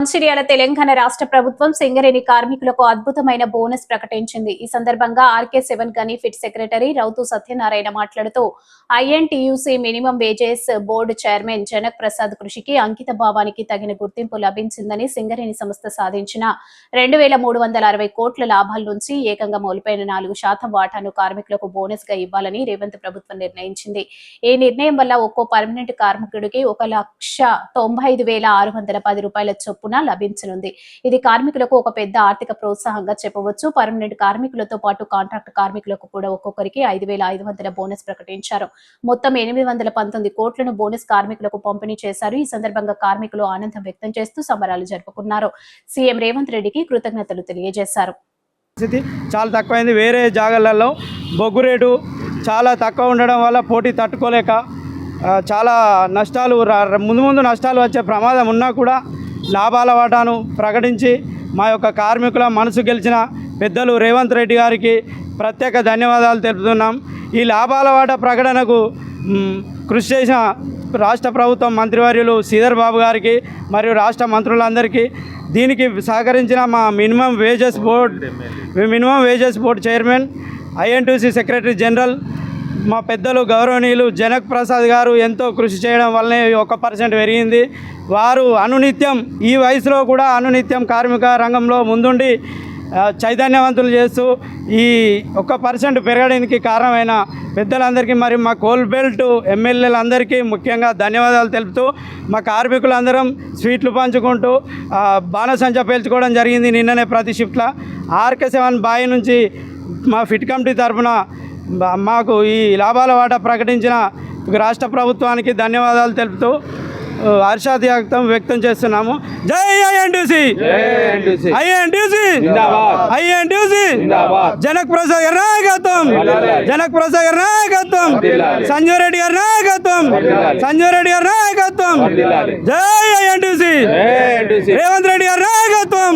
మంచిర్యాల తెలంగాణ రాష్ట్ర ప్రభుత్వం సింగరేణి కార్మికులకు అద్భుతమైన బోనస్ ప్రకటించింది. ఈ సందర్భంగా RK7 గని ఫిట్ సెక్రటరీ రౌతు సత్యనారాయణ మాట్లాడుతూ INTUC minimum wages board chairman Janak Prasad కృషికి అంకిత భావానికి తగిన గుర్తింపు లభించిందని, సింగరేణి సంస్థ సాధించిన 2360 కోట్ల లాభాల నుంచి ఏకంగా మొలిపోయిన 4% వాటాను కార్మికులకు బోనస్ గా ఇవ్వాలని రేవంత్ ప్రభుత్వం నిర్ణయించింది. ఈ నిర్ణయం వల్ల ఒక్కో పర్మనెంట్ కార్మికుడికి 1,95,610 రూపాయల చొప్పున లభించనుంది. ఇది కార్మికులకు ఒక పెద్ద ఆర్థిక ప్రోత్సాహంగా చెప్పవచ్చు. పర్మనెంట్ కార్మికులతో పాటు కాంట్రాక్ట్ కార్మికులకు కూడా ఒక్కొక్కరికి 5,500 బోనస్ ప్రకటించారు. మొత్తం 819 కోట్లను బోనస్ కార్మికులకు పంపిణీ చేశారు. ఈ సందర్భంగా కార్మికులు ఆనందం వ్యక్తం చేస్తూ సంబరాలు జరుపుకున్నారు. సీఎం రేవంత్ రెడ్డికి కృతజ్ఞతలు తెలియజేశారు. చాలా తక్కువైంది. వేరే జాగాలలో బొగ్గు రేటు చాలా తక్కువ ఉండడం వల్ల పోటీ తట్టుకోలేక చాలా నష్టాలు ముందు నష్టాలు వచ్చే ప్రమాదం ఉన్నా కూడా లాభాల వాటాను ప్రకటించి మా యొక్క కార్మికుల మనసు గెలిచిన పెద్దలు రేవంత్ రెడ్డి గారికి ప్రత్యేక ధన్యవాదాలు తెలుపుతున్నాం. ఈ లాభాల వాటా ప్రకటనకు కృషి చేసిన రాష్ట్ర ప్రభుత్వం మంత్రివర్యులు శ్రీధర్ బాబు గారికి మరియు రాష్ట్ర మంత్రులందరికీ, దీనికి సహకరించిన మా minimum wages board chairman INTUC secretary general మా పెద్దలు గౌరవనీయులు జనక్ ప్రసాద్ గారు ఎంతో కృషి చేయడం వల్లనే 1% పెరిగింది. వారు అనునిత్యం ఈ వయసులో కూడా అనునిత్యం కార్మిక రంగంలో ముందుండి చైతన్యవంతులు చేస్తూ ఈ 1% పెరగడానికి కారణమైన పెద్దలందరికీ మరియు మా కోల్ బెల్ట్ ఎమ్మెల్యేలందరికీ ముఖ్యంగా ధన్యవాదాలు తెలుపుతూ, మా కార్మికులందరం స్వీట్లు పంచుకుంటూ బాణసంచ పేల్చుకోవడం జరిగింది నిన్ననే ప్రతి షిఫ్ట్లో. RK7 బాయి నుంచి మా ఫిట్ కమిటీ తరఫున మాకు ఈ లాభాల వాటా ప్రకటించిన రాష్ట్ర ప్రభుత్వానికి ధన్యవాదాలు తెలుపుతూ హర్షాతియాక్తం వ్యక్తం చేస్తున్నాము. జై INTUC! జనక్ ప్రసాద్ గారి నాయకత్వం, సంజయ్ రెడ్డి గారి నాయకత్వం, జై INTUC! రేవంత్ రెడ్డి గారి నాయకత్వం.